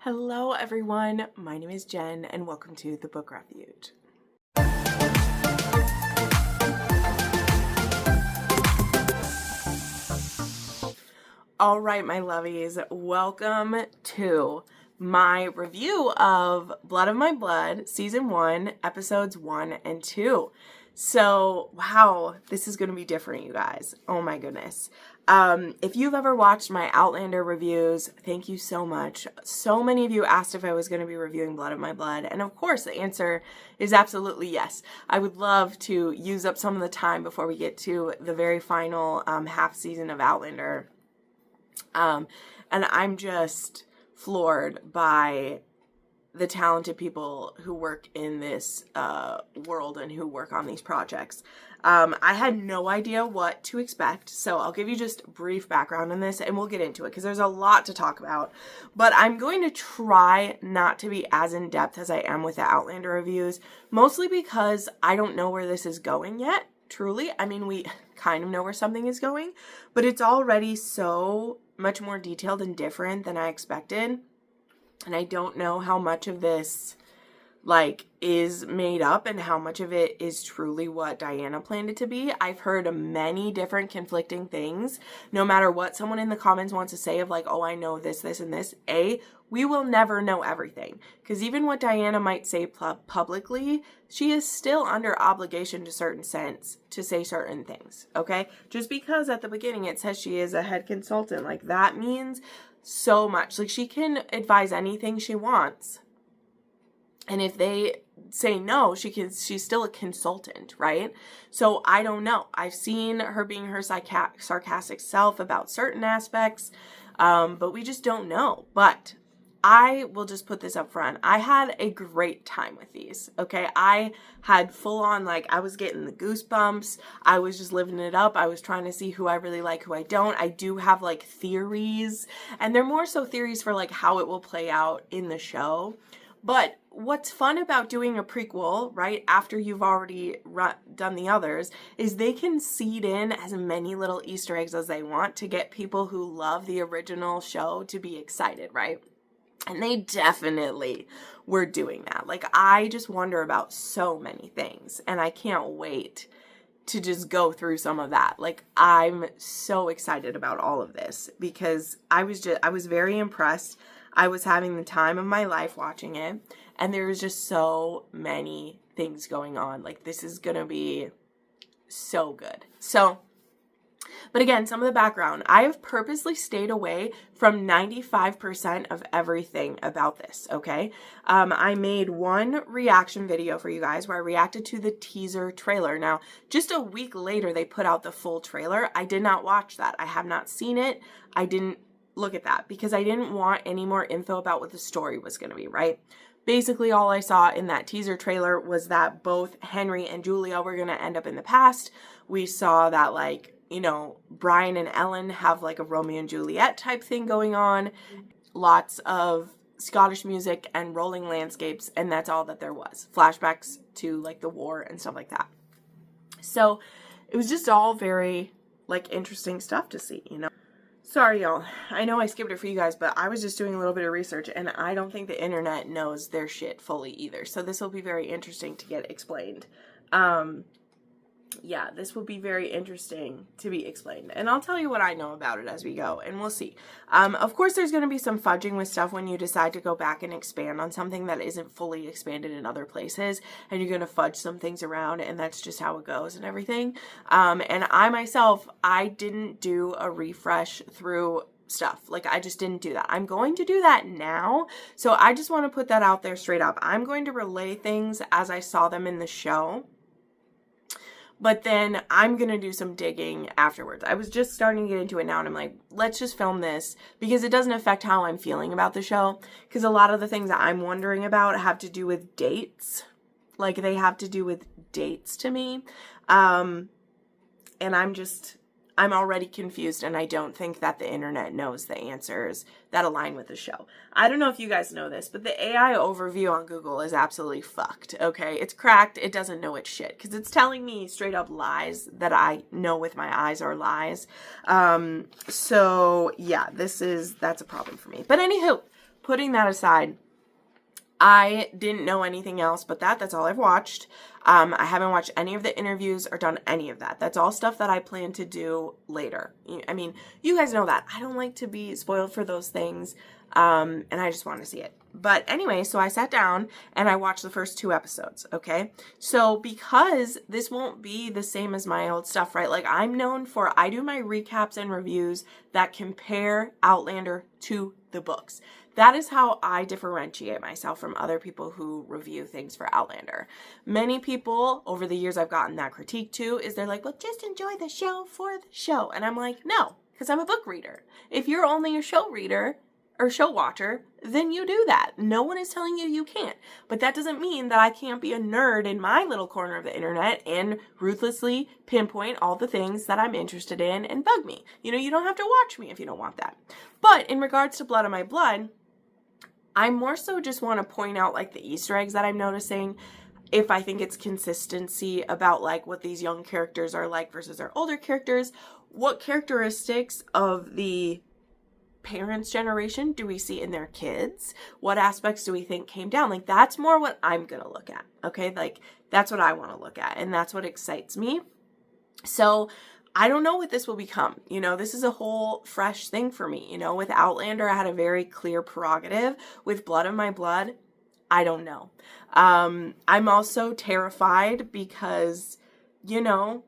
Hello everyone, my name is Jen and welcome to the Book Refuge. All right, my lovies, welcome to my review of Blood of My Blood, Season 1, Episodes 1 and 2. So, wow, this is going to be different, you guys. Oh my goodness. If you've ever watched my Outlander reviews, thank you so much. So many of you asked if I was going to be reviewing Blood of My Blood, and of course the answer is absolutely yes. I would love to use up some of the time before we get to the very final half season of Outlander. And I'm just floored by the talented people who work in this world and who work on these projects. I had no idea what to expect, so I'll give you just brief background on this and we'll get into it because there's a lot to talk about. But I'm going to try not to be as in-depth as I am with the Outlander reviews, mostly because I don't know where this is going yet, truly. I mean, we kind of know where something is going, but it's already so much more detailed and different than I expected. And I don't know how much of this, is made up and how much of it is truly what Diana planned it to be. I've heard many different conflicting things. No matter what someone in the comments wants to say of oh, I know this, this, and this. We will never know everything. Because even what Diana might say publicly, she is still under obligation to certain sense to say certain things, okay? Just because at the beginning it says she is a head consultant, that means so much. She can advise anything she wants. And if they say no, she's still a consultant, right? So I don't know. I've seen her being her sarcastic self about certain aspects, but we just don't know. But I will just put this up front. I had a great time with these, okay? I had full on, I was getting the goosebumps. I was just living it up. I was trying to see who I really like, who I don't. I do have, theories, and they're more so theories for, how it will play out in the show. But what's fun about doing a prequel, right, after you've already done the others, is they can seed in as many little Easter eggs as they want to get people who love the original show to be excited, right? And they definitely were doing that. I just wonder about so many things, and I can't wait to just go through some of that. I'm so excited about all of this because I was very impressed. I was having the time of my life watching it, and there was just so many things going on. This is gonna be so good. But again, some of the background. I have purposely stayed away from 95% of everything about this, okay? I made one reaction video for you guys where I reacted to the teaser trailer. Now, just a week later, they put out the full trailer. I did not watch that. I have not seen it. I didn't look at that because I didn't want any more info about what the story was going to be, right? Basically, all I saw in that teaser trailer was that both Henry and Julia were going to end up in the past. We saw that, Brian and Ellen have, a Romeo and Juliet type thing going on. Lots of Scottish music and rolling landscapes, and that's all that there was. Flashbacks to, the war and stuff like that. So, it was just all very, interesting stuff to see, Sorry, y'all. I know I skipped it for you guys, but I was just doing a little bit of research, and I don't think the internet knows their shit fully either. So this will be very interesting to get explained. Yeah, this will be very interesting to be explained. And I'll tell you what I know about it as we go, and we'll see. Of course, there's going to be some fudging with stuff when you decide to go back and expand on something that isn't fully expanded in other places, and you're going to fudge some things around, and that's just how it goes and everything. And I myself, I didn't do a refresh through stuff. I just didn't do that. I'm going to do that now. So I just want to put that out there straight up. I'm going to relay things as I saw them in the show. But then I'm going to do some digging afterwards. I was just starting to get into it now, and I'm like, let's just film this because it doesn't affect how I'm feeling about the show. Because a lot of the things that I'm wondering about have to do with dates. They have to do with dates to me. And I'm already confused, and I don't think that the internet knows the answers that align with the show. I don't know if you guys know this, but the AI overview on Google is absolutely fucked, okay? It's cracked. It doesn't know its shit because it's telling me straight up lies that I know with my eyes are lies. So, yeah, that's a problem for me. But anywho, putting that aside, I didn't know anything else but that. That's all I've watched. I haven't watched any of the interviews or done any of that. That's all stuff that I plan to do later. I mean, you guys know that. I don't like to be spoiled for those things, and I just want to see it. But anyway, so I sat down and I watched the first 2 episodes, okay? So because this won't be the same as my old stuff, right? Like, I'm known for, I do my recaps and reviews that compare Outlander to the books. That is how I differentiate myself from other people who review things for Outlander. Many people, over the years I've gotten that critique too, is they're like, well, just enjoy the show for the show. And I'm like, no, because I'm a book reader. If you're only a show reader or show watcher, then you do that. No one is telling you you can't. But that doesn't mean that I can't be a nerd in my little corner of the internet and ruthlessly pinpoint all the things that I'm interested in and bug me. You know, you don't have to watch me if you don't want that. But in regards to Blood of My Blood, I more so just want to point out like the Easter eggs that I'm noticing. If I think it's consistency about like what these young characters are like versus our older characters, what characteristics of the parents' generation do we see in their kids? What aspects do we think came down? Like, that's more what I'm going to look at. Okay. Like, that's what I want to look at. And that's what excites me. So I don't know what this will become. You know, this is a whole fresh thing for me. You know, with Outlander, I had a very clear prerogative. With Blood of My Blood, I don't know. I'm also terrified because, you know,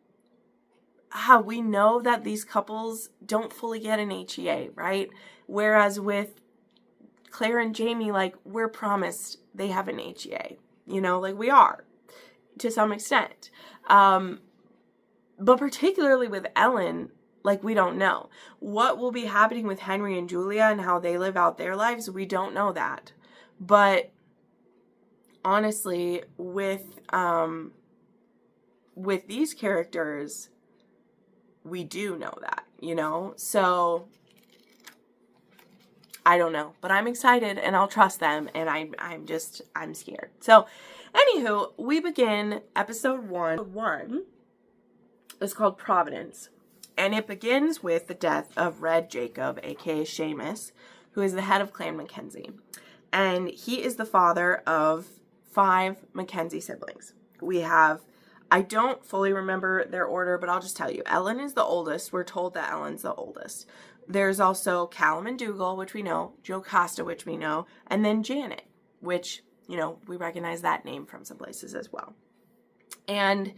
how we know that these couples don't fully get an HEA, right? Whereas with Claire and Jamie, like, we're promised they have an HEA. You know, like, we are to some extent. But particularly with Ellen, like, we don't know. What will be happening with Henry and Julia and how they live out their lives, we don't know that. But honestly, with these characters, we do know that, you know? So I don't know, but I'm excited and I'll trust them, and I'm scared. So anywho, we begin episode 1. It's called Providence, and it begins with the death of Red Jacob, aka Seamus, who is the head of Clan Mackenzie, and he is the father of 5 Mackenzie siblings. We have, I don't fully remember their order, but I'll just tell you, Ellen is the oldest. We're told that Ellen's the oldest. There's also Callum and Dougal, which we know, Jocasta, which we know, and then Janet, which, you know, we recognize that name from some places as well. And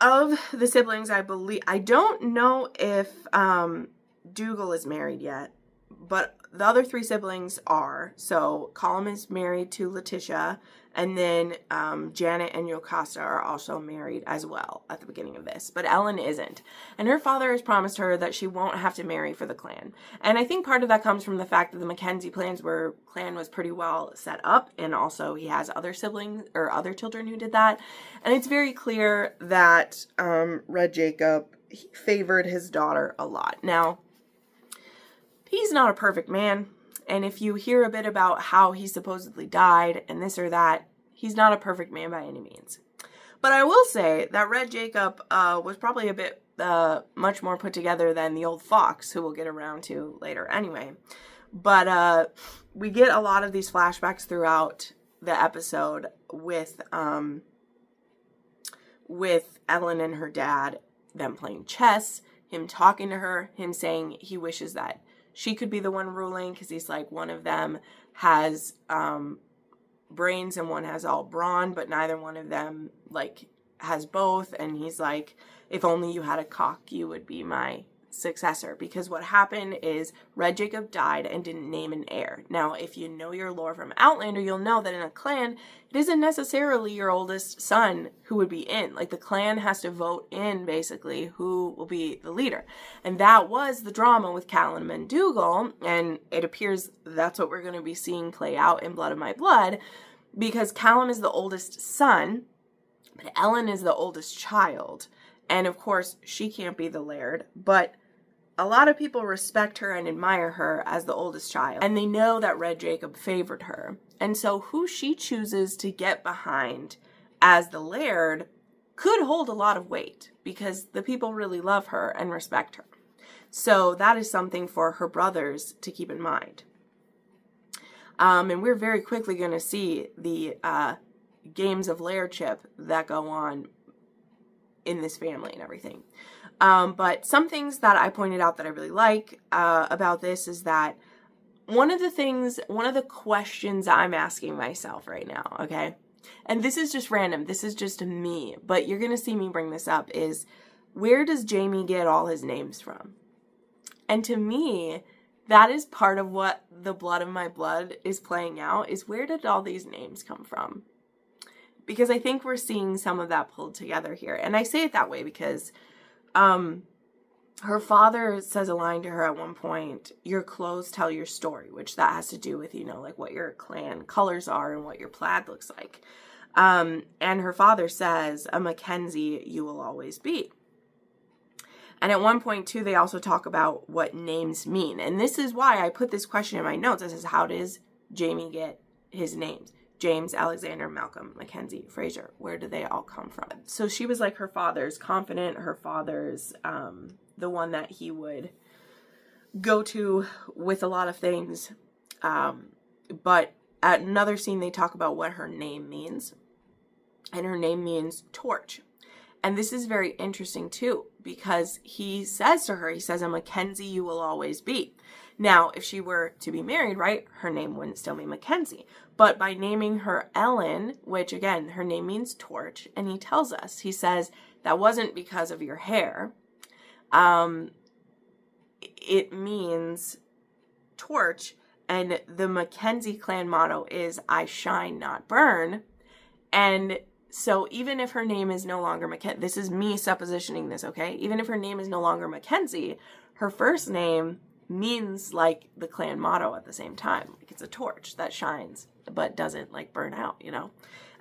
of the siblings, I don't know if Dougal is married yet, but the other 3 siblings are. So Callum is married to Letitia, and then Janet and Jocasta are also married as well at the beginning of this. But Ellen isn't. And her father has promised her that she won't have to marry for the clan. And I think part of that comes from the fact that the Mackenzie clan was pretty well set up, and also he has other siblings or other children who did that. And it's very clear that Red Jacob, he favored his daughter a lot. Now, he's not a perfect man. And if you hear a bit about how he supposedly died and this or that, he's not a perfect man by any means. But I will say that Red Jacob was probably a bit much more put together than the old fox, who we'll get around to later anyway. But we get a lot of these flashbacks throughout the episode with Ellen and her dad, them playing chess, him talking to her, him saying he wishes that she could be the one ruling, because he's like, one of them has brains and one has all brawn, but neither one of them like has both. And he's like, if only you had a cock, you would be my successor. Because what happened is Red Jacob died and didn't name an heir. Now, if you know your lore from Outlander, you'll know that in a clan, it isn't necessarily your oldest son who would be in. Like, the clan has to vote in, basically, who will be the leader. And that was the drama with Callum and Dougal, and it appears that's what we're going to be seeing play out in Blood of My Blood, because Callum is the oldest son, but Ellen is the oldest child. And, of course, she can't be the laird, but a lot of people respect her and admire her as the oldest child, and they know that Red Jacob favored her. And so who she chooses to get behind as the laird could hold a lot of weight, because the people really love her and respect her. So that is something for her brothers to keep in mind. And we're very quickly going to see the games of lairdship that go on in this family and everything. But some things that I pointed out that I really like about this is that one of the questions I'm asking myself right now, okay, and this is just random, this is just me, but you're going to see me bring this up, is where does Jamie get all his names from? And to me, that is part of what the Blood of My Blood is playing out, is where did all these names come from? Because I think we're seeing some of that pulled together here. And I say it that way because her father says a line to her at one point, your clothes tell your story, which that has to do with, you know, like what your clan colors are and what your plaid looks like. And her father says, a Mackenzie you will always be. And at one point, too, they also talk about what names mean. And this is why I put this question in my notes. It says, how does Jamie get his names? James, Alexander, Malcolm, Mackenzie, Fraser. Where do they all come from? So she was like her father's confident. Her father's the one that he would go to with a lot of things. But at another scene, they talk about what her name means. And her name means torch. And this is very interesting, too, because he says to her, he says, a Mackenzie you will always be. Now, if she were to be married, right, her name wouldn't still be Mackenzie. But by naming her Ellen, which, again, her name means torch, and he tells us, he says, that wasn't because of your hair. It means torch, and the Mackenzie clan motto is, I shine, not burn. And so even if her name is no longer Mackenzie, this is me suppositioning this, okay? Even if her name is no longer Mackenzie, her first name means like the clan motto at the same time. Like it's a torch that shines but doesn't like burn out, you know?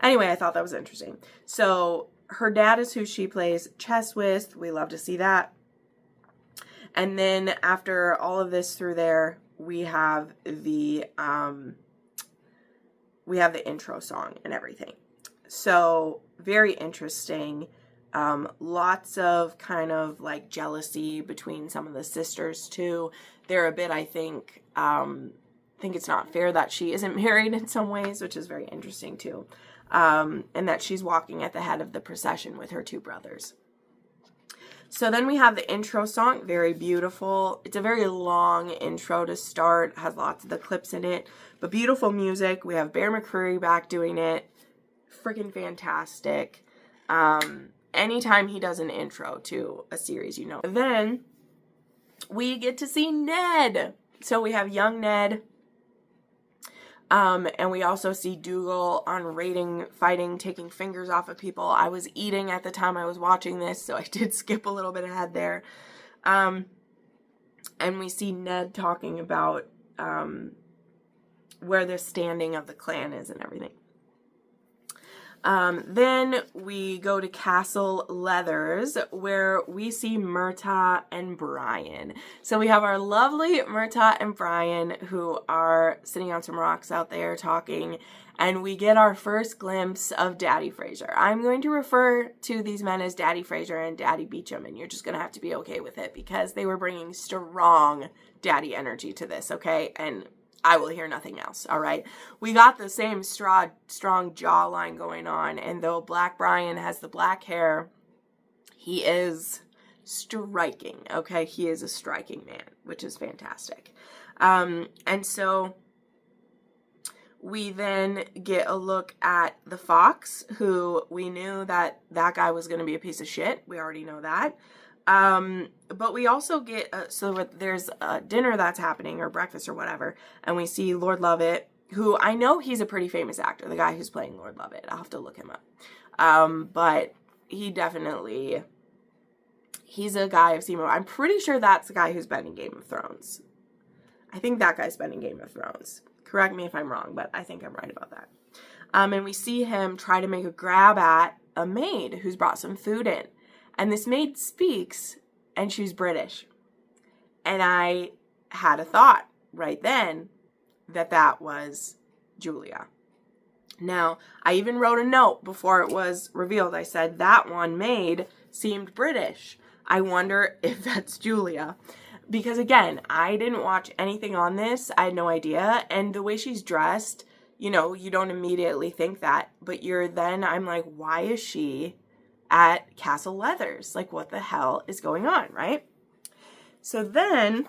Anyway, I thought that was interesting. So her dad is who she plays chess with. We love to see that. And then after all of this through there, we have the intro song and everything. So very interesting. Lots of kind of like jealousy between some of the sisters too. They're a bit, I think it's not fair that she isn't married in some ways, which is very interesting too. And that she's walking at the head of the procession with her two brothers. So then we have the intro song, very beautiful. It's a very long intro to start, has lots of the clips in it, but beautiful music. We have Bear McCreary back doing it. Freaking fantastic. Anytime he does an intro to a series, you know. Then we get to see Ned. So we have young Ned. And we also see Dougal on raiding, fighting, taking fingers off of people. I was eating at the time I was watching this, so I did skip a little bit ahead there. And we see Ned talking about where the standing of the clan is and everything. Then we go to Castle Leathers, where we see Murtagh and Brian. So we have our lovely Murtagh and Brian, who are sitting on some rocks out there talking, and we get our first glimpse of Daddy Fraser. I'm going to refer to these men as Daddy Fraser and Daddy Beecham, and you're just going to have to be okay with it, because they were bringing strong daddy energy to this, okay? And I will hear nothing else, all right? We got the same strong jawline going on, and though Black Brian has the black hair, he is striking, okay? He is a striking man, which is fantastic. And so we then get a look at the Fox, who we knew that guy was going to be a piece of shit. We already know that. But we also get, so there's a dinner that's happening, or breakfast or whatever, and we see Lord Lovett, who I know he's a pretty famous actor, the guy who's playing Lord Lovett. I'll have to look him up. But he definitely, he's a guy I've seen. I'm pretty sure that's the guy who's been in Game of Thrones. I think that guy's been in Game of Thrones. Correct me if I'm wrong, but I think I'm right about that. And we see him try to make a grab at a maid who's brought some food in. And this maid speaks, and she's British. And I had a thought right then that was Julia. Now, I even wrote a note before it was revealed. I said, that one maid seemed British. I wonder if that's Julia. Because again, I didn't watch anything on this. I had no idea. And the way she's dressed, you know, you don't immediately think that. But I'm like, why is she at Castle Leathers? Like, what the hell is going on, right? So then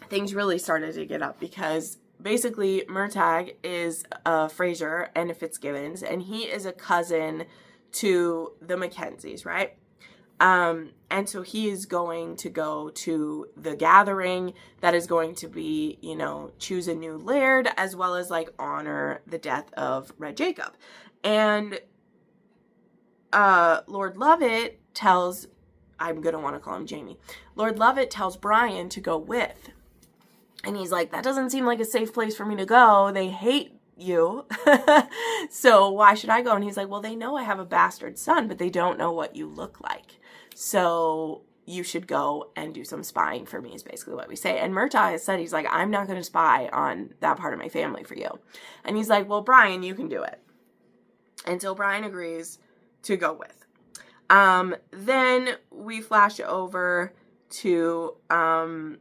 things really started to get up because basically Murtagh is a Fraser and a Fitzgibbons, and he is a cousin to the Mackenzies, right? And so he is going to go to the gathering that is going to be, you know, choose a new laird, as well as like honor the death of Red Jacob. And Lord Lovett tells, I'm going to want to call him Jamie. Lord Lovett tells Brian to go with. And he's like, that doesn't seem like a safe place for me to go. They hate you. So why should I go? And he's like, well, they know I have a bastard son, but they don't know what you look like. So you should go and do some spying for me is basically what we say. And Murtagh has said, he's like, I'm not going to spy on that part of my family for you. And he's like, well, Brian, you can do it. And so Brian agrees to go with. Then we flash over to, then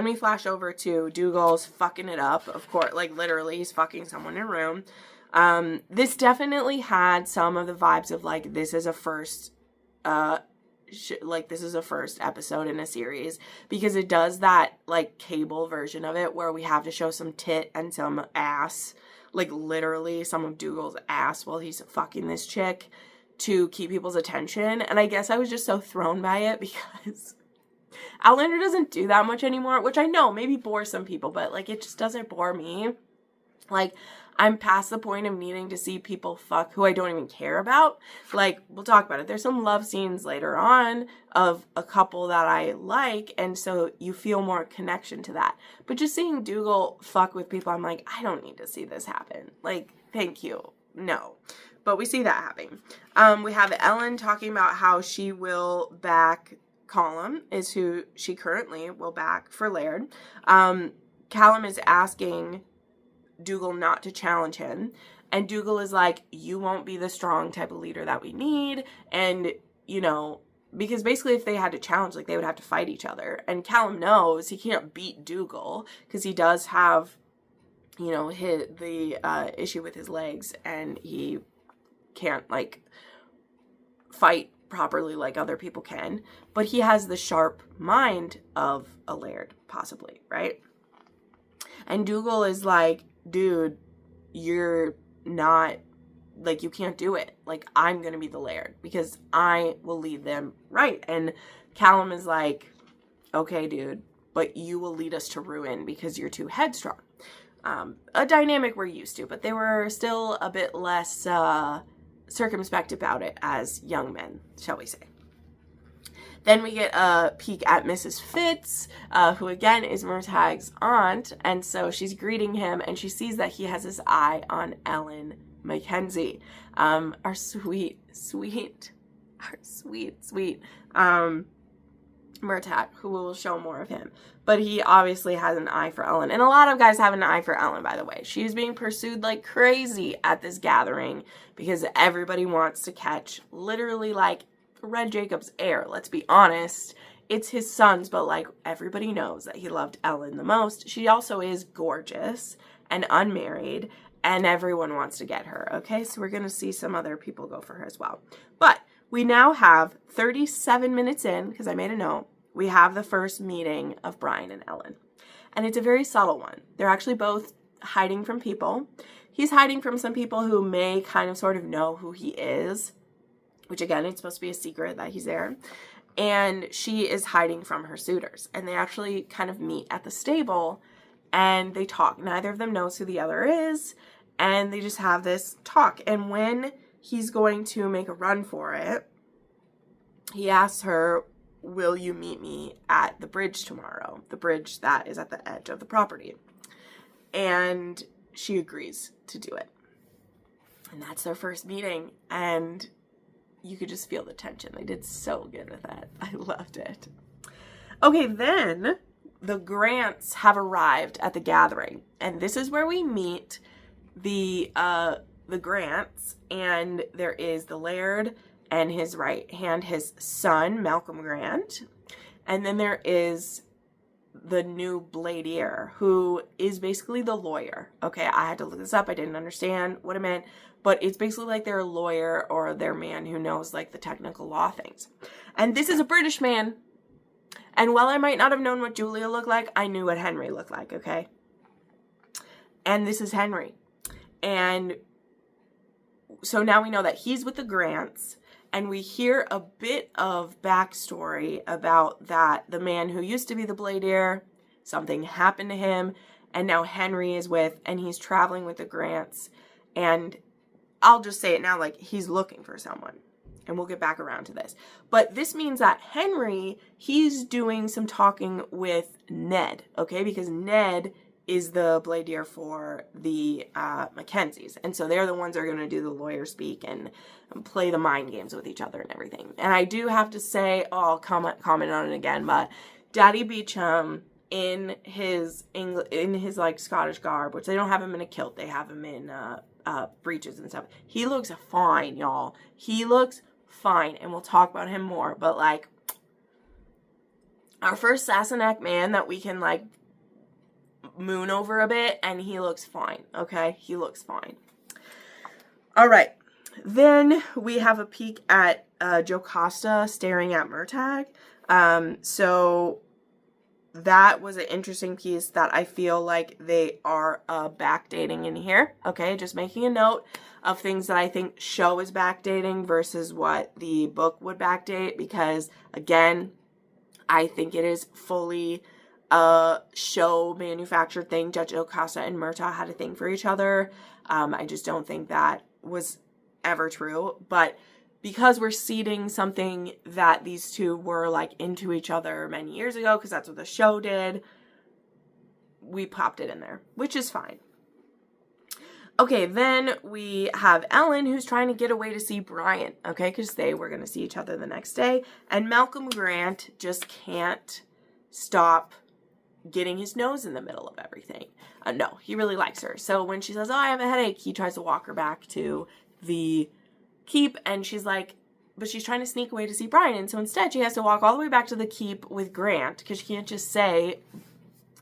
we flash over to Dougal's fucking it up. Of course, like literally he's fucking someone in a room. This definitely had some of the vibes of like, this is a first, this is a first episode in a series, because it does that like cable version of it where we have to show some tit and some ass, like literally some of Dougal's ass while he's fucking this chick to keep people's attention. And I guess I was just so thrown by it because Outlander doesn't do that much anymore, which I know maybe bores some people, but like it just doesn't bore me. Like, I'm past the point of needing to see people fuck who I don't even care about. Like, we'll talk about it. There's some love scenes later on of a couple that I like, and so you feel more connection to that. But just seeing Dougal fuck with people, I'm like, I don't need to see this happen. Like, thank you. No. But we see that happening. We have Ellen talking about how she will back Callum, is who she currently will back for Laird. Callum is asking Dougal not to challenge him, and Dougal is like, you won't be the strong type of leader that we need. And you know, because basically if they had to challenge, like they would have to fight each other, and Callum knows he can't beat Dougal because he does have, you know, the issue with his legs, and he can't like fight properly like other people can, but he has the sharp mind of a laird, possibly, right? And Dougal is like, dude, you're not, like, you can't do it. Like, I'm gonna be the laird because I will lead them right. And Callum is like, okay, dude, but you will lead us to ruin because you're too headstrong. A dynamic we're used to, but they were still a bit less circumspect about it as young men, shall we say. Then we get a peek at Mrs. Fitz, who again is Murtagh's aunt, and so she's greeting him, and she sees that he has his eye on Ellen Mackenzie, our sweet Murtagh, who will show more of him. But he obviously has an eye for Ellen, and a lot of guys have an eye for Ellen, by the way. She's being pursued like crazy at this gathering because everybody wants to catch literally like Red Jacob's heir. Let's be honest, it's his son's, but like everybody knows that he loved Ellen the most. She also is gorgeous and unmarried, and everyone wants to get her. Okay, so we're gonna see some other people go for her as well. But we now have 37 minutes in, because I made a note, we have the first meeting of Brian and Ellen, and it's a very subtle one. They're actually both hiding from people. He's hiding from some people who may kind of sort of know who he is, which again, it's supposed to be a secret that he's there. And she is hiding from her suitors. And they actually kind of meet at the stable and they talk. Neither of them knows who the other is. And they just have this talk. And when he's going to make a run for it, he asks her, will you meet me at the bridge tomorrow? The bridge that is at the edge of the property. And she agrees to do it. And that's their first meeting. And you could just feel the tension. They did so good with that. I loved it. Okay, then the Grants have arrived at the gathering. And this is where we meet the Grants. And there is the Laird and his right hand, his son, Malcolm Grant. And then there is the new Bladier, who is basically the lawyer. Okay, I had to look this up. I didn't understand what it meant, but it's basically like their lawyer or their man who knows like the technical law things. And this is a British man. And while I might not have known what Julia looked like, I knew what Henry looked like, okay? And this is Henry. And so now we know that he's with the Grants, and we hear a bit of backstory about that the man who used to be the Bladier, something happened to him, and now Henry is with, and he's traveling with the Grants, and I'll just say it now, like, he's looking for someone, and we'll get back around to this. But this means that Henry, he's doing some talking with Ned, okay, because Ned is the Bladier for the Mackenzies. And so they're the ones that are going to do the lawyer speak and play the mind games with each other and everything. And I do have to say, I'll comment on it again, but Daddy Beecham in his like Scottish garb, which they don't have him in a kilt, they have him in breeches and stuff. He looks fine, y'all. He looks fine, and we'll talk about him more. But like, our first Sassanach man that we can like moon over a bit, and he looks fine, okay? He looks fine. All right. Then we have a peek at Jocasta staring at Murtagh. So that was an interesting piece that I feel like they are backdating in here, okay? Just making a note of things that I think show is backdating versus what the book would backdate, because, again, I think it is fully show manufactured thing. Judge Jocasta and Murtagh had a thing for each other. I just don't think that was ever true. But because we're seeding something that these two were like into each other many years ago, because that's what the show did, we popped it in there, which is fine. Okay, then we have Ellen, who's trying to get away to see Brian, okay, because they were going to see each other the next day. And Malcolm Grant just can't stop getting his nose in the middle of everything. No, he really likes her. So when she says, oh, I have a headache, he tries to walk her back to the keep, and she's like, but she's trying to sneak away to see Brian, and so instead she has to walk all the way back to the keep with Grant, because she can't just say,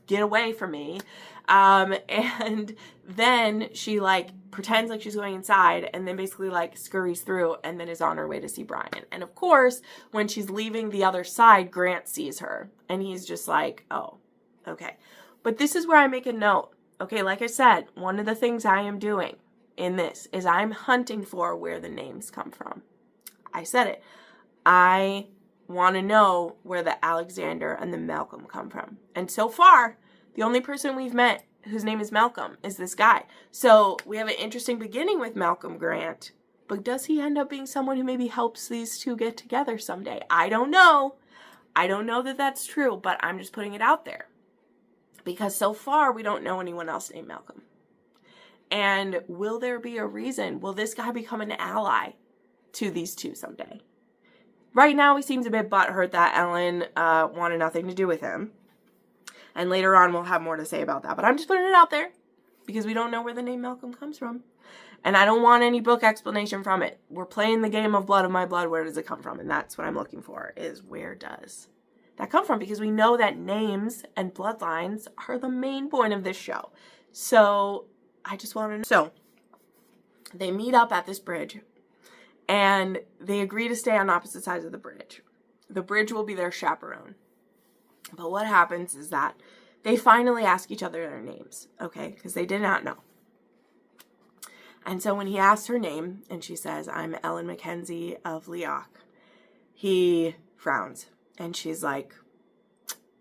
get away from me. And then she like pretends like she's going inside, and then basically like scurries through, and then is on her way to see Brian. And of course, when she's leaving the other side, Grant sees her, and he's just like, oh, okay. But this is where I make a note. Okay, like I said, one of the things I am doing in this is I'm hunting for where the names come from. I said it. I want to know where the Alexander and the Malcolm come from. And so far, the only person we've met whose name is Malcolm is this guy. So we have an interesting beginning with Malcolm Grant. But does he end up being someone who maybe helps these two get together someday? I don't know. I don't know that that's true, but I'm just putting it out there. Because so far, we don't know anyone else named Malcolm. And will there be a reason? Will this guy become an ally to these two someday? Right now, he seems a bit butthurt that Ellen wanted nothing to do with him. And later on, we'll have more to say about that. But I'm just putting it out there because we don't know where the name Malcolm comes from. And I don't want any book explanation from it. We're playing the game of Blood of My Blood. Where does it come from? And that's what I'm looking for, is where does that come from? Because we know that names and bloodlines are the main point of this show. So I just want to know. So they meet up at this bridge, and they agree to stay on opposite sides of the bridge. The bridge will be their chaperone. But what happens is that they finally ask each other their names, okay? Because they did not know. And so when he asks her name, and she says, I'm Ellen Mackenzie of Leoch, he frowns. And she's like,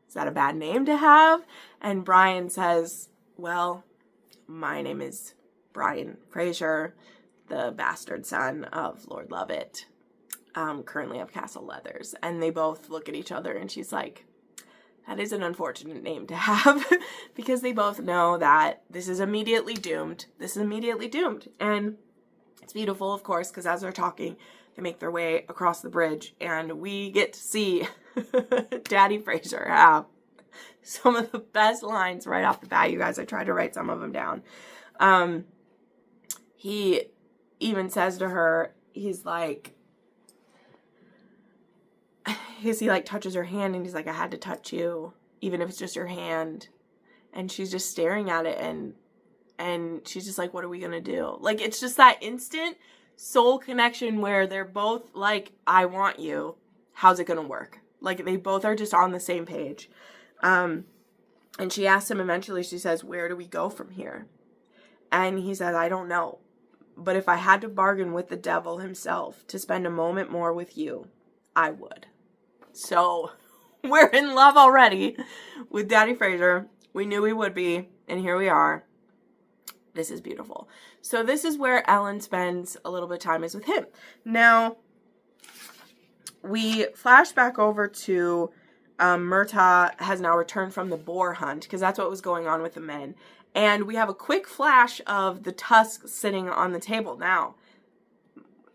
is that a bad name to have? And Brian says, well, my name is Brian Fraser, the bastard son of Lord Lovett, currently of Castle Leathers. And they both look at each other, and she's like, that is an unfortunate name to have, because they both know that this is immediately doomed. This is immediately doomed. And it's beautiful, of course, because as they're talking, they make their way across the bridge, and we get to see Daddy Fraser have some of the best lines right off the bat. You guys, I tried to write some of them down. He even says to her, he's like, because he like touches her hand and he's like, I had to touch you, even if it's just your hand. And she's just staring at it, and she's just like, what are we gonna do? Like, it's just that instant soul connection where they're both like, I want you. How's it gonna work? Like, they both are just on the same page. And she asks him eventually, she says, where do we go from here? And he says, I don't know. But if I had to bargain with the devil himself to spend a moment more with you, I would. So we're in love already with Daddy Fraser. We knew we would be, and here we are. This is beautiful. So this is where Ellen spends a little bit of time is with him. Now, we flash back over to Murtagh has now returned from the boar hunt, because that's what was going on with the men. And we have a quick flash of the tusks sitting on the table. Now,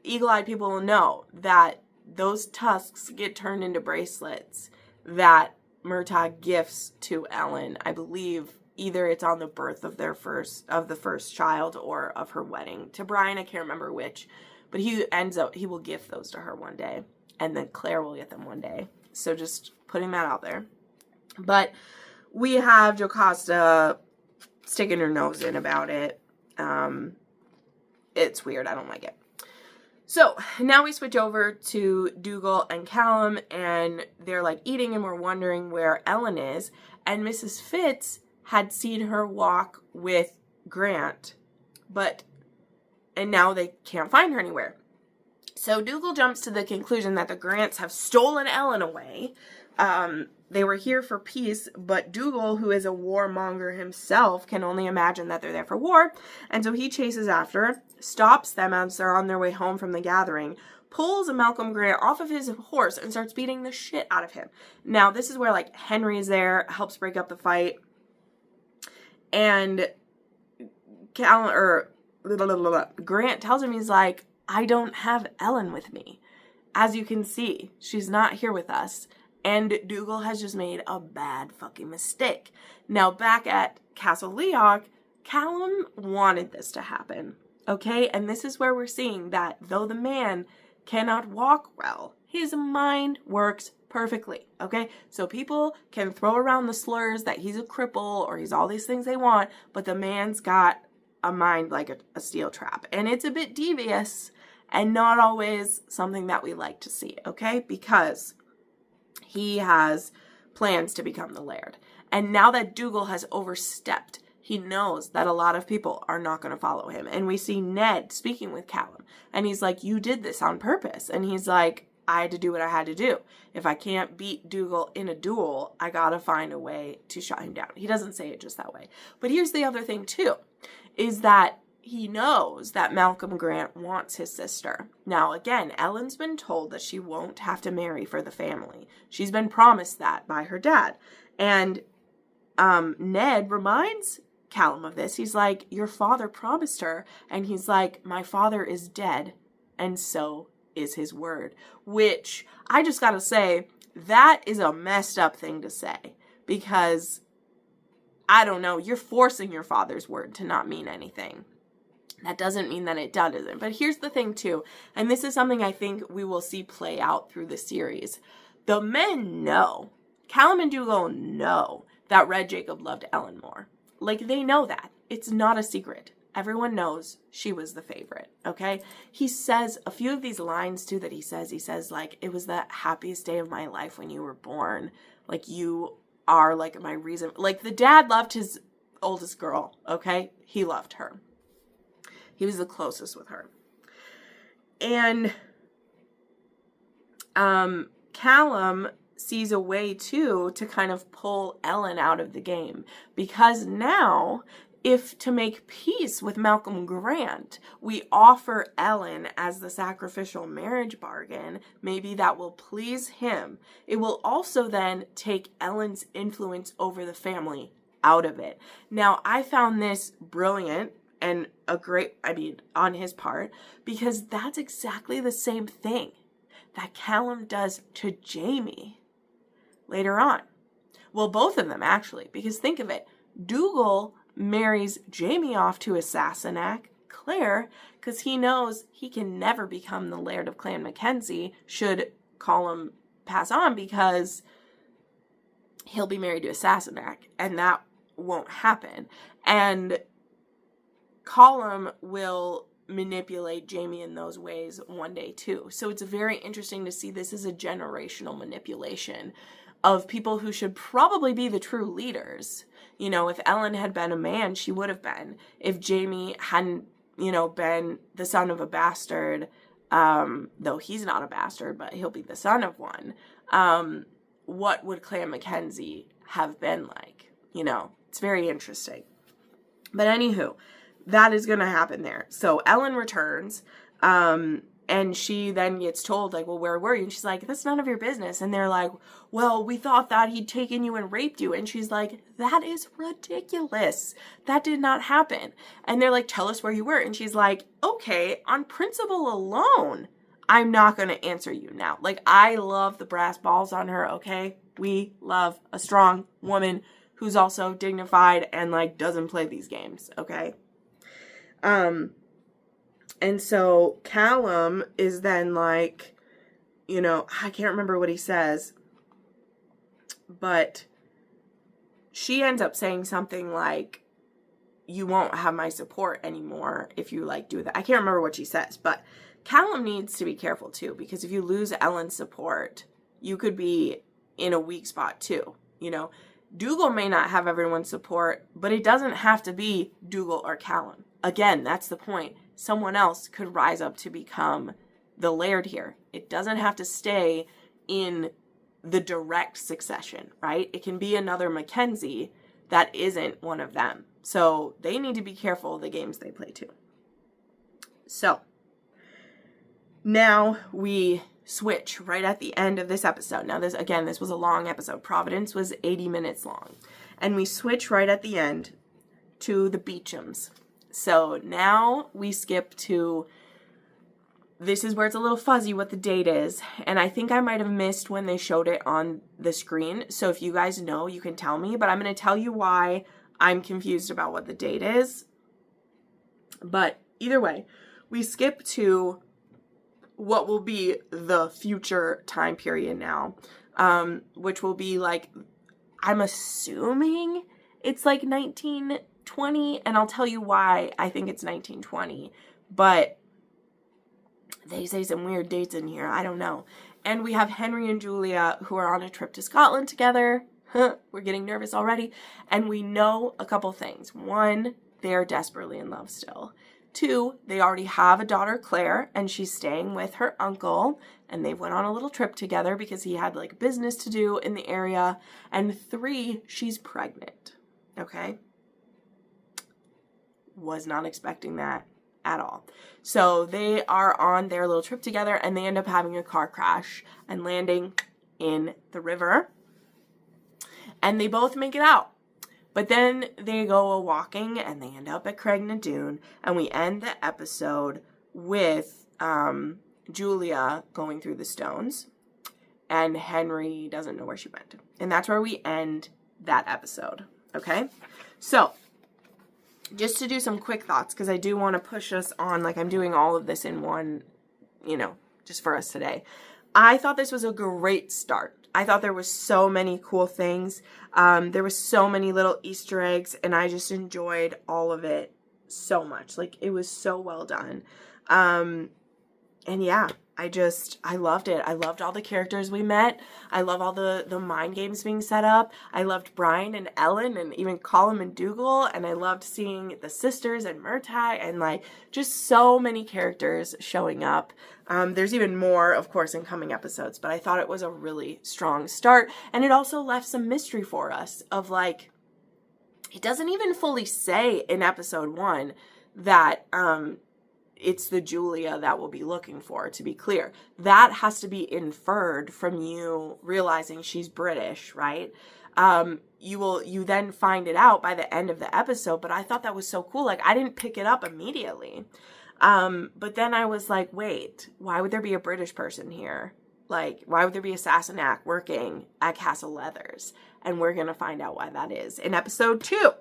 eagle-eyed people will know that those tusks get turned into bracelets that Murtagh gifts to Ellen. I believe either it's on the birth of the first child or of her wedding. To Brian, I can't remember which. But he will gift those to her one day. And then Claire will get them one day. So just putting that out there. But we have Jocasta sticking her nose in about it. It's weird. I don't like it. So now we switch over to Dougal and Callum, and they're like eating, and we're wondering where Ellen is. And Mrs. Fitz had seen her walk with Grant, and now they can't find her anywhere. So Dougal jumps to the conclusion that the Grants have stolen Ellen away. They were here for peace, but Dougal, who is a warmonger himself, can only imagine that they're there for war. And so he chases after, stops them as they're on their way home from the gathering, pulls Malcolm Grant off of his horse, and starts beating the shit out of him. Now, this is where, like, Henry's there, helps break up the fight. And Grant tells him, he's like, I don't have Ellen with me. As you can see, she's not here with us. And Dougal has just made a bad fucking mistake. Now, back at Castle Leoch, Callum wanted this to happen. Okay? And this is where we're seeing that though the man cannot walk well, his mind works perfectly. Okay? So people can throw around the slurs that he's a cripple or he's all these things they want, but the man's got a mind like a steel trap. And it's a bit devious and not always something that we like to see. Okay? Because he has plans to become the Laird. And now that Dougal has overstepped, he knows that a lot of people are not going to follow him. And we see Ned speaking with Callum. And he's like, you did this on purpose. And he's like, I had to do what I had to do. If I can't beat Dougal in a duel, I got to find a way to shut him down. He doesn't say it just that way. But here's the other thing, too, is that he knows that Malcolm Grant wants his sister. Now, again, Ellen's been told that she won't have to marry for the family. She's been promised that by her dad. And Ned reminds Callum of this. He's like, your father promised her. And he's like, my father is dead, and so is his word. Which, I just gotta say, that is a messed up thing to say. Because, I don't know, you're forcing your father's word to not mean anything. That doesn't mean that it doesn't. But here's the thing, too. And this is something I think we will see play out through the series. The men know. Callum and Dougal know that Red Jacob loved Ellen more. Like, they know that. It's not a secret. Everyone knows she was the favorite, okay? He says a few of these lines, too, that he says, like, it was the happiest day of my life when you were born. Like, you are, like, my reason. Like, the dad loved his oldest girl, okay? He loved her. He was the closest with her. And Callum sees a way, too, to kind of pull Ellen out of the game. Because now, if to make peace with Malcolm Grant, we offer Ellen as the sacrificial marriage bargain, maybe that will please him. It will also then take Ellen's influence over the family out of it. Now, I found this brilliant. And on his part, because that's exactly the same thing that Callum does to Jamie later on. Well, both of them, actually, because think of it. Dougal marries Jamie off to a Sassanach, Claire, because he knows he can never become the Laird of Clan Mackenzie should Callum pass on because he'll be married to a Sassanach, and that won't happen. And Colum will manipulate Jamie in those ways one day too. So it's very interesting to see this as a generational manipulation of people who should probably be the true leaders. You know, if Ellen had been a man, she would have been. If Jamie hadn't, you know, been the son of a bastard, though he's not a bastard, but he'll be the son of one, what would Clan Mackenzie have been like? You know, it's very interesting. But anywho, that is going to happen there. So Ellen returns, and she then gets told, like, well, where were you? And she's like, that's none of your business. And they're like, well, we thought that he'd taken you and raped you. And she's like, that is ridiculous. That did not happen. And they're like, tell us where you were. And she's like, okay, on principle alone, I'm not going to answer you now. Like, I love the brass balls on her, okay? We love a strong woman who's also dignified and, like, doesn't play these games, okay? And so Callum is then like, you know, I can't remember what he says, but she ends up saying something like, you won't have my support anymore if you, like, do that. I can't remember what she says, but Callum needs to be careful too, because if you lose Ellen's support, you could be in a weak spot too, you know. Dougal may not have everyone's support, but it doesn't have to be Dougal or Callum. Again, that's the point. Someone else could rise up to become the laird here. It doesn't have to stay in the direct succession, right? It can be another Mackenzie that isn't one of them. So they need to be careful of the games they play too. So now we switch right at the end of this episode. Now this was a long episode. Providence was 80 minutes long. And we switch right at the end to the Beechams. So now we skip to, this is where it's a little fuzzy what the date is. And I think I might have missed when they showed it on the screen. So if you guys know, you can tell me. But I'm going to tell you why I'm confused about what the date is. But either way, we skip to what will be the future time period now, which will be like, I'm assuming it's like 1920, and I'll tell you why I think it's 1920, but they say some weird dates in here, I don't know. And we have Henry and Julia who are on a trip to Scotland together. We're getting nervous already. And we know a couple things. One, they're desperately in love still. Two, they already have a daughter, Claire, and she's staying with her uncle, and they went on a little trip together because he had, like, business to do in the area. And three, she's pregnant, okay? Was not expecting that at all. So they are on their little trip together, and they end up having a car crash and landing in the river, and they both make it out. But then they go a-walking, and they end up at Craignadoon, and we end the episode with Julia going through the stones, and Henry doesn't know where she went. And that's where we end that episode, okay? So, just to do some quick thoughts, because I do want to push us on, like I'm doing all of this in one, you know, just for us today. I thought this was a great start. I thought there was so many cool things. There was so many little Easter eggs, and I just enjoyed all of it so much. Like, it was so well done. And yeah, I loved it. I loved all the characters we met. I love all the mind games being set up. I loved Brian and Ellen and even Colum and Dougal. And I loved seeing the sisters and Murtagh and, like, just so many characters showing up. There's even more, of course, in coming episodes, but I thought it was a really strong start. And it also left some mystery for us of, like, it doesn't even fully say in episode 1 that, it's the Julia that we'll be looking for, to be clear. That has to be inferred from you realizing she's British, right? You then find it out by the end of the episode, but I thought that was so cool. Like, I didn't pick it up immediately. But then I was like, wait, why would there be a British person here? Like, why would there be a Sassanach working at Castle Leathers? And we're going to find out why that is in episode 2.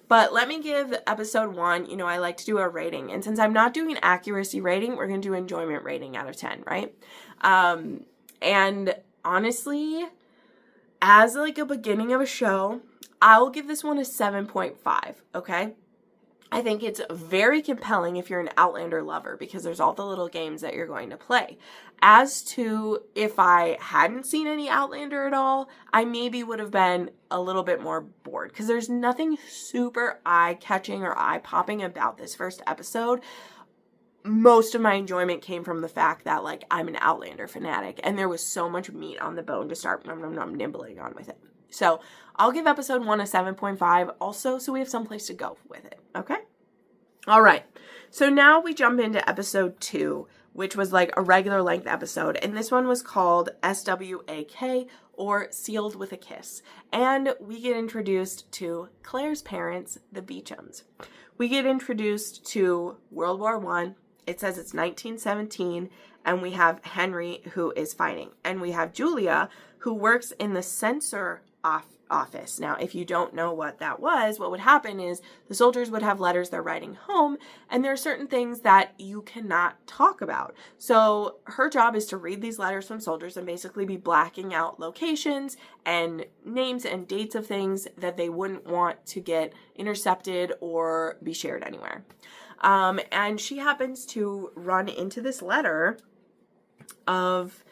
But let me give episode 1, you know, I like to do a rating. And since I'm not doing accuracy rating, we're going to do enjoyment rating out of 10, right? And honestly, as like a beginning of a show, I'll give this one a 7.5, okay? I think it's very compelling if you're an Outlander lover because there's all the little games that you're going to play. As to if I hadn't seen any Outlander at all, I maybe would have been a little bit more bored because there's nothing super eye-catching or eye-popping about this first episode. Most of my enjoyment came from the fact that, like, I'm an Outlander fanatic and there was so much meat on the bone to start nibbling on with it. So I'll give episode 1 a 7.5 also so we have someplace to go with it, okay? All right, so now we jump into episode 2, which was like a regular length episode, and this one was called SWAK, or Sealed with a Kiss, and we get introduced to Claire's parents, the Beechams. We get introduced to World War I. It says it's 1917, and we have Henry who is fighting, and we have Julia who works in the censor office. Now, if you don't know what that was, what would happen is the soldiers would have letters they're writing home, and there are certain things that you cannot talk about. So her job is to read these letters from soldiers and basically be blacking out locations and names and dates of things that they wouldn't want to get intercepted or be shared anywhere. And she happens to run into this letter of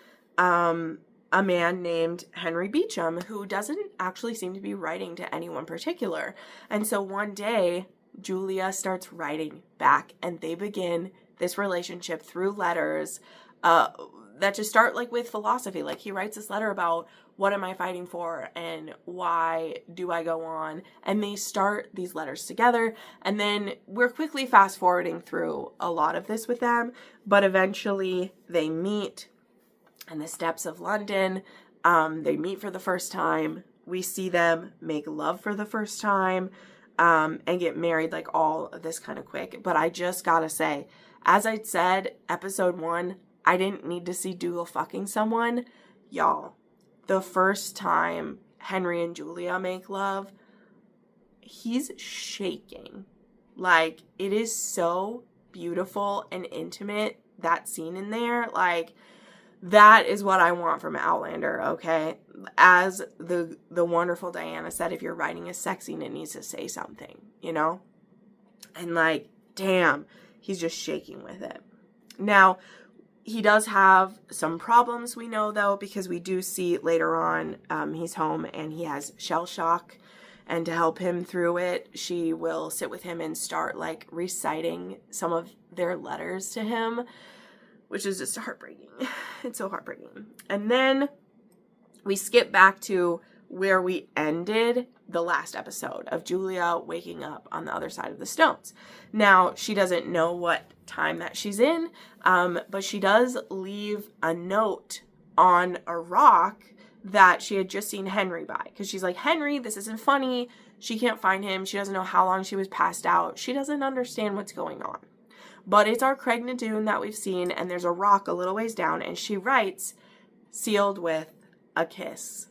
a man named Henry Beecham, who doesn't actually seem to be writing to anyone particular. And so one day, Julia starts writing back, and they begin this relationship through letters that just start like with philosophy. Like, he writes this letter about what am I fighting for and why do I go on? And they start these letters together, and then we're quickly fast forwarding through a lot of this with them, but eventually they meet in the steps of London. They meet for the first time. We see them make love for the first time, and get married, like all of this kind of quick. But I just gotta say, as I said, episode 1, I didn't need to see Dougal fucking someone. Y'all, the first time Henry and Julia make love, he's shaking. Like, it is so beautiful and intimate, that scene in there. Like, that is what I want from Outlander, okay? As the wonderful Diana said, if you're writing a sex scene, it needs to say something, you know? And like, damn, he's just shaking with it. Now, he does have some problems, we know, though, because we do see later on he's home and he has shell shock. And to help him through it, she will sit with him and start, like, reciting some of their letters to him, which is just heartbreaking. It's so heartbreaking. And then we skip back to where we ended the last episode of Julia waking up on the other side of the stones. Now, she doesn't know what time that she's in, but she does leave a note on a rock that she had just seen Henry by. Because she's like, Henry, this isn't funny. She can't find him. She doesn't know how long she was passed out. She doesn't understand what's going on. But it's our Craig Nadoon that we've seen, and there's a rock a little ways down, and she writes, sealed with a kiss.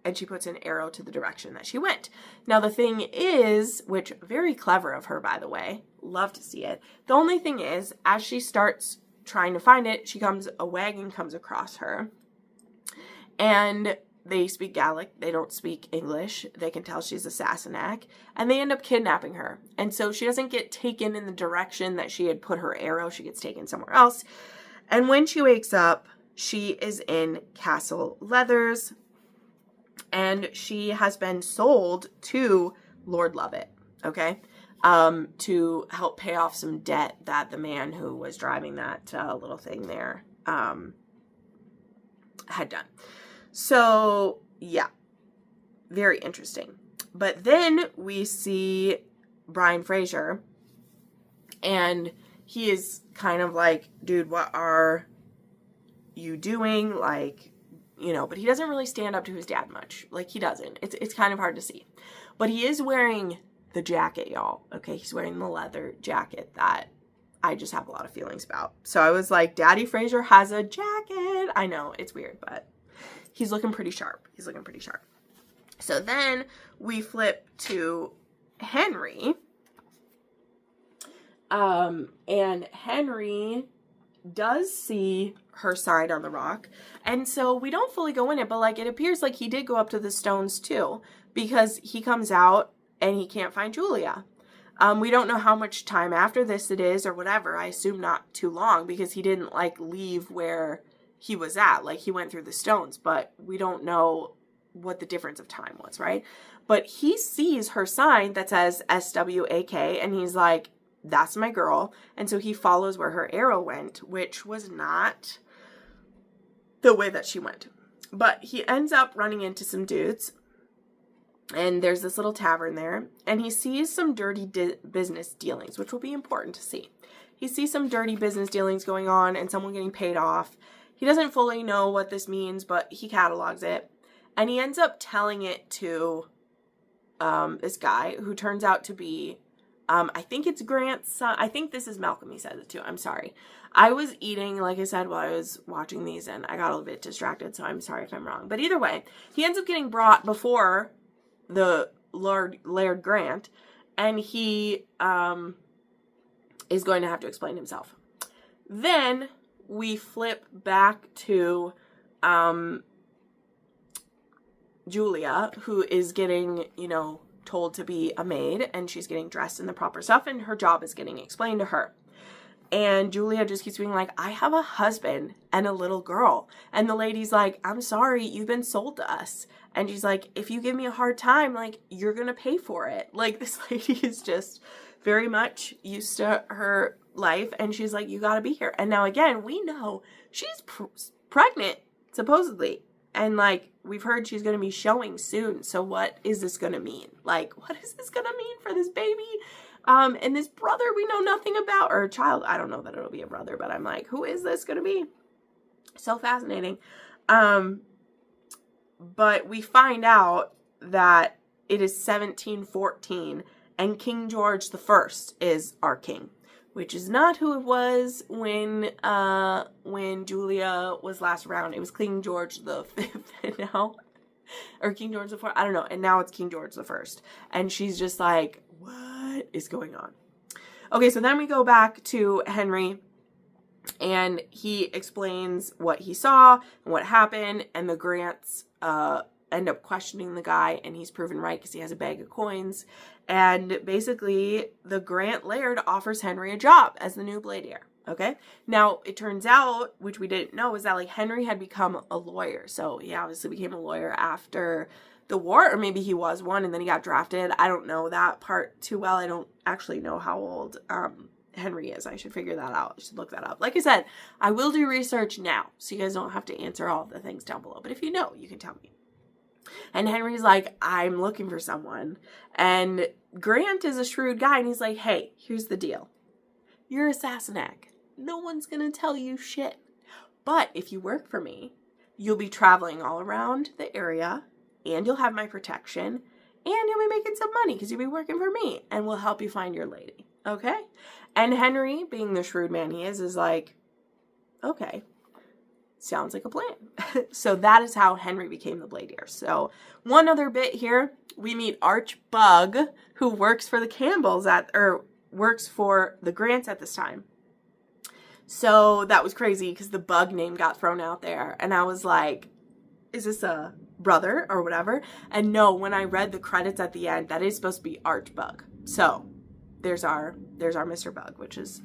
And she puts an arrow to the direction that she went. Now, the thing is, which very clever of her, by the way, love to see it. The only thing is, as she starts trying to find it, a wagon comes across her. And they speak Gaelic. They don't speak English. They can tell she's a Sassanach. And they end up kidnapping her. And so she doesn't get taken in the direction that she had put her arrow. She gets taken somewhere else. And when she wakes up, she is in Castle Leathers. And she has been sold to Lord Lovett, okay, to help pay off some debt that the man who was driving that little thing there had done. So, yeah, very interesting. But then we see Brian Fraser, and he is kind of like, dude, what are you doing? Like, you know, but he doesn't really stand up to his dad much. Like, he doesn't. It's kind of hard to see. But he is wearing the jacket, y'all. Okay, he's wearing the leather jacket that I just have a lot of feelings about. So I was like, Daddy Fraser has a jacket. I know, it's weird, but he's looking pretty sharp. He's looking pretty sharp. So then we flip to Henry. And Henry does see her sign on the rock. And so we don't fully go in it, but like it appears like he did go up to the stones too, because he comes out and he can't find Julia. We don't know how much time after this it is or whatever. I assume not too long, because he didn't like leave where he was at. Like he went through the stones, but we don't know what the difference of time was, right? But he sees her sign that says SWAK, and he's like, that's my girl. And so he follows where her arrow went, which was not the way that she went. But he ends up running into some dudes, and there's this little tavern there, and he sees some dirty business dealings, which will be important to see. He sees some dirty business dealings going on and someone getting paid off. He doesn't fully know what this means, but he catalogs it. And he ends up telling it to this guy who turns out to be, I think it's Grant's son. I think this is Malcolm. He says it too. I'm sorry. I was eating, like I said, while I was watching these, and I got a little bit distracted, so I'm sorry if I'm wrong. But either way, he ends up getting brought before the Laird Grant, and he is going to have to explain himself. Then we flip back to Julia, who is getting, told to be a maid, and she's getting dressed in the proper stuff, and her job is getting explained to her. And Julia just keeps being like, I have a husband and a little girl. And the lady's like, I'm sorry, you've been sold to us. And she's like, if you give me a hard time, like, you're going to pay for it. Like, this lady is just very much used to her life. And she's like, you got to be here. And now, again, we know she's pregnant, supposedly. And, like, we've heard she's going to be showing soon. So what is this going to mean? Like, what is this going to mean for this baby? And this brother we know nothing about, or a child. I don't know that it'll be a brother, but I'm like, who is this going to be? So fascinating. But we find out that it is 1714 and King George I is our king, which is not who it was when Julia was last around. It was King George V and now, or King George IV. I don't know. And now it's King George I. And she's just like, what is going on? Okay, so then we go back to Henry, and he explains what he saw and what happened, and the Grants end up questioning the guy, and he's proven right because he has a bag of coins. And basically, the Grant Laird offers Henry a job as the new Blade Heir. Okay, now it turns out, which we didn't know, is that like Henry had become a lawyer. So he obviously became a lawyer after the war, or maybe he was one and then he got drafted. I don't know that part too well. I don't actually know how old Henry is. I should figure that out. I should look that up. Like I said, I will do research now, so you guys don't have to answer all the things down below. But if you know, you can tell me. And Henry's like, I'm looking for someone. And Grant is a shrewd guy, and he's like, hey, here's the deal. You're a Sassanach. No one's going to tell you shit. But if you work for me, you'll be traveling all around the area, and you'll have my protection, and you'll be making some money because you'll be working for me, and we'll help you find your lady. Okay? And Henry, being the shrewd man he is like, okay, sounds like a plan. So that is how Henry became the Blade Heir. So one other bit here, we meet Archbug, who works for the Campbells works for the Grants at this time. So that was crazy because the Bug name got thrown out there, and I was like, is this a brother or whatever? And no, when I read the credits at the end, that is supposed to be Archbug. So there's our Mr. Bug, which is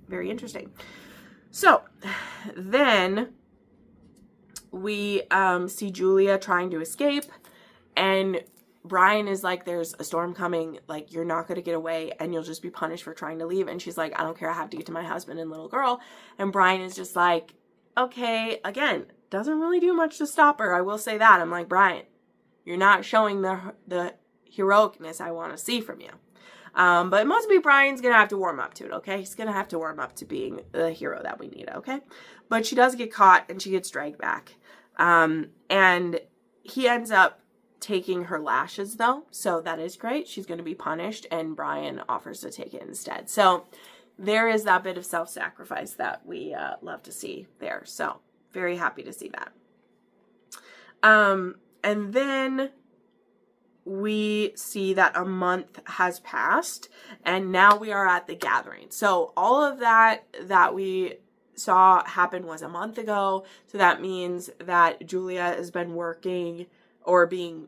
very interesting. So then we see Julia trying to escape, and Brian is like, there's a storm coming, like, you're not going to get away, and you'll just be punished for trying to leave. And she's like, I don't care, I have to get to my husband and little girl. And Brian is just like, okay, again, doesn't really do much to stop her, I will say that. I'm like, Brian, you're not showing the heroicness I want to see from you. But mostly Brian's going to have to warm up to it, okay? He's going to have to warm up to being the hero that we need, okay? But she does get caught, and she gets dragged back. And he ends up taking her lashes, though, so that is great. She's going to be punished, and Brian offers to take it instead. So there is that bit of self-sacrifice that we love to see there. So very happy to see that. And then we see that a month has passed, and now we are at the gathering. So all of that we saw happen was a month ago. So that means that Julia has been working or being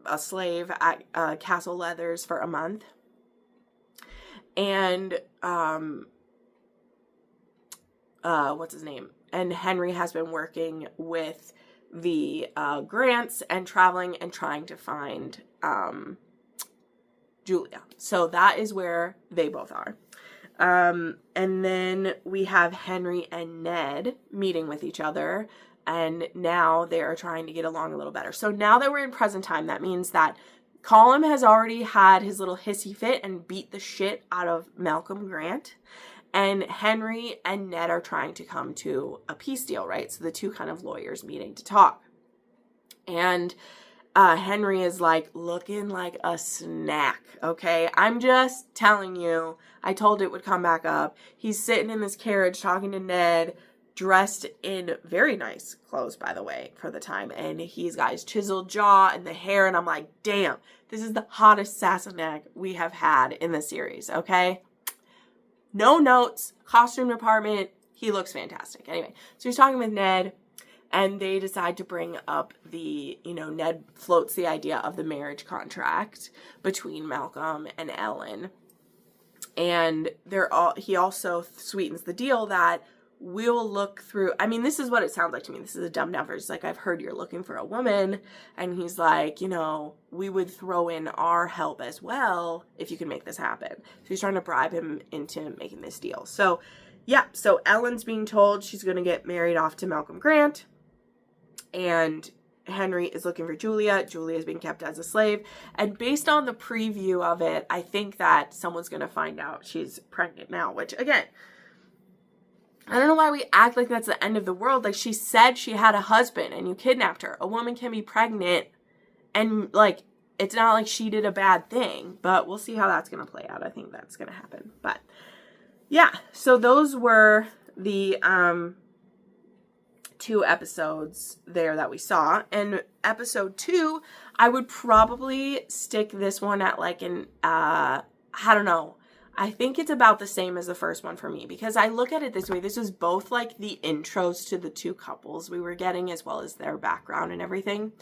a slave at Castle Leathers for a month. And, what's his name? And Henry has been working with the Grants and traveling and trying to find Julia. So that is where they both are. And then we have Henry and Ned meeting with each other, and now they are trying to get along a little better. So now that we're in present time, that means that Colum has already had his little hissy fit and beat the shit out of Malcolm Grant. And Henry and Ned are trying to come to a peace deal, right? So the two kind of lawyers meeting to talk. And Henry is like looking like a snack, okay? I'm just telling you, I told it would come back up. He's sitting in this carriage talking to Ned, dressed in very nice clothes, by the way, for the time. And he's got his chiseled jaw and the hair. And I'm like, damn, this is the hottest Sassanach we have had in the series, okay? No notes, costume department, he looks fantastic. Anyway, so he's talking with Ned, and they decide to bring up the, Ned floats the idea of the marriage contract between Malcolm and Ellen. And he also sweetens the deal that we'll look through, this is what it sounds like to me. This is a dumb number. It's like, I've heard you're looking for a woman. And he's like, we would throw in our help as well if you can make this happen. So he's trying to bribe him into making this deal. So, yeah. So Ellen's being told she's going to get married off to Malcolm Grant. And Henry is looking for Julia. Julia is being kept as a slave. And based on the preview of it, I think that someone's going to find out she's pregnant now, which, again, I don't know why we act like that's the end of the world. Like, she said she had a husband and you kidnapped her. A woman can be pregnant and, it's not like she did a bad thing. But we'll see how that's going to play out. I think that's going to happen. But, yeah. So those were the 2 episodes there that we saw. And episode 2, I would probably stick this one at I don't know. I think it's about the same as the first one for me, because I look at it this way. This was both the intros to the 2 couples we were getting, as well as their background and everything.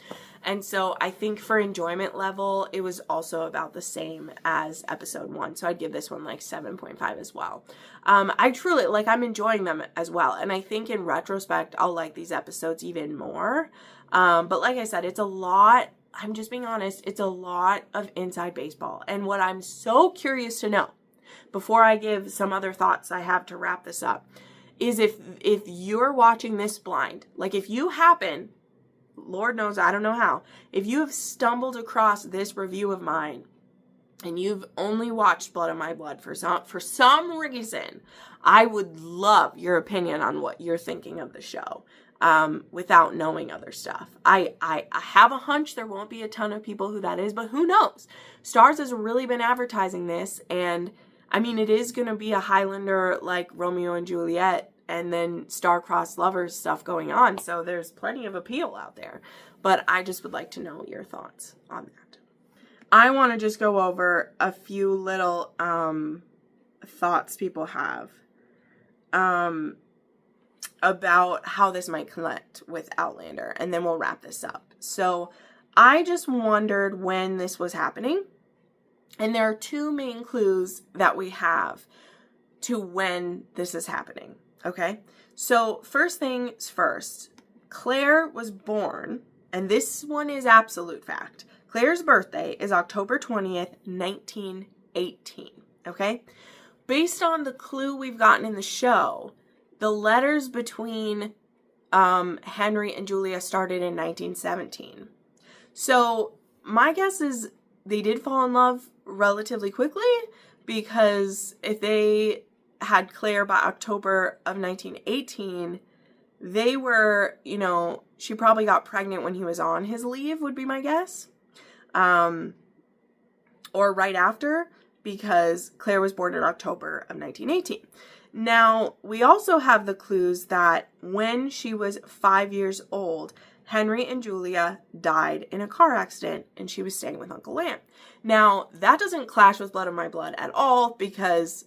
And so I think for enjoyment level, it was also about the same as episode 1. So I'd give this one 7.5 as well. I truly, I'm enjoying them as well. And I think in retrospect, I'll like these episodes even more. But like I said, it's a lot. I'm just being honest. It's a lot of inside baseball. And what I'm so curious to know, before I give some other thoughts I have to wrap this up, is if you're watching this blind, if you happen, Lord knows I don't know how, if you have stumbled across this review of mine and you've only watched Blood of My Blood for some reason, I would love your opinion on what you're thinking of the show. Without knowing other stuff. I have a hunch there won't be a ton of people who that is, but who knows? Starz has really been advertising this, and it is going to be a Highlander Romeo and Juliet and then star-crossed lovers stuff going on. So there's plenty of appeal out there. But I just would like to know your thoughts on that. I want to just go over a few little thoughts people have about how this might connect with Outlander. And then we'll wrap this up. So I just wondered when this was happening. And there are 2 main clues that we have to when this is happening, okay? So first things first, Claire was born, and this one is absolute fact. Claire's birthday is October 20th, 1918, okay? Based on the clue we've gotten in the show, the letters between Henry and Julia started in 1917. So my guess is they did fall in love relatively quickly, because if they had Claire by October of 1918, they were, she probably got pregnant when he was on his leave, would be my guess. Or right after, because Claire was born in October of 1918. Now, we also have the clues that when she was 5 years old, Henry and Julia died in a car accident, and she was staying with Uncle Lamb. Now, that doesn't clash with Blood of My Blood at all, because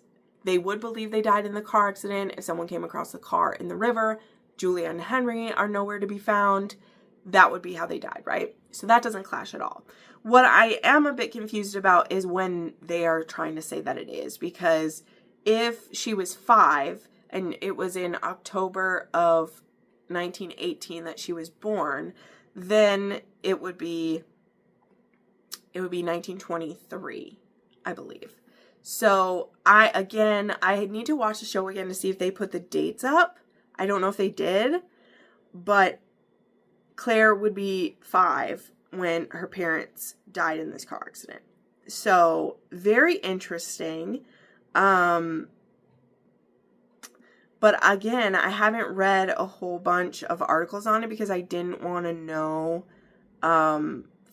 they would believe they died in the car accident if someone came across the car in the river. Julia and Henry are nowhere to be found. That would be how they died, right? So that doesn't clash at all. What I am a bit confused about is when they are trying to say that it is, because if she was 5 and it was in October of 1918 that she was born, then it would be 1923, I believe. So I need to watch the show again to see if they put the dates up. I don't know if they did, but Claire would be 5 when her parents died in this car accident. So very interesting. But again, I haven't read a whole bunch of articles on it because I didn't want to know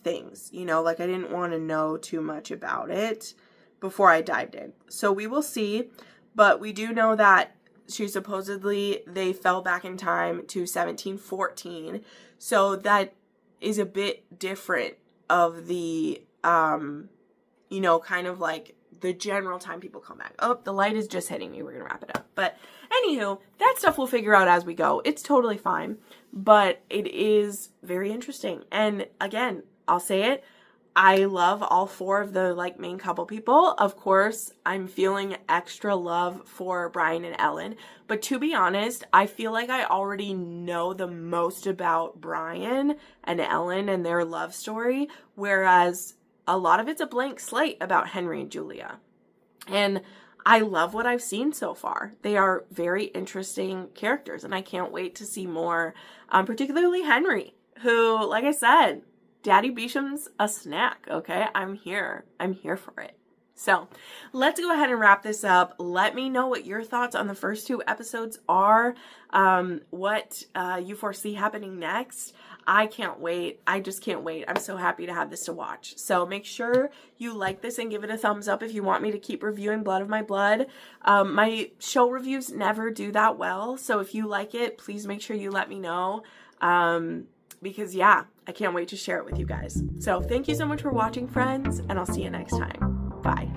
things, you know, like I didn't want to know too much about it before I dived in. So we will see, but we do know that they fell back in time to 1714. So that is a bit different of the, you know, kind of like the general time people come back. Oh, the light is just hitting me. We're going to wrap it up. But anywho, that stuff we'll figure out as we go. It's totally fine, but it is very interesting. And again, I'll say it, I love all 4 of the like main couple people. Of course, I'm feeling extra love for Brian and Ellen, but to be honest, I feel like I already know the most about Brian and Ellen and their love story, whereas a lot of it's a blank slate about Henry and Julia. And I love what I've seen so far. They are very interesting characters, and I can't wait to see more, particularly Henry, who, like I said, Daddy Beesham's a snack, okay? I'm here for it. So let's go ahead and wrap this up. Let me know what your thoughts on the first 2 episodes are, what you foresee happening next. I can't wait. I just can't wait. I'm so happy to have this to watch. So make sure you like this and give it a thumbs up if you want me to keep reviewing Blood of My Blood. My show reviews never do that well. So if you like it, please make sure you let me know. Because yeah, I can't wait to share it with you guys. So thank you so much for watching, friends, and I'll see you next time. Bye.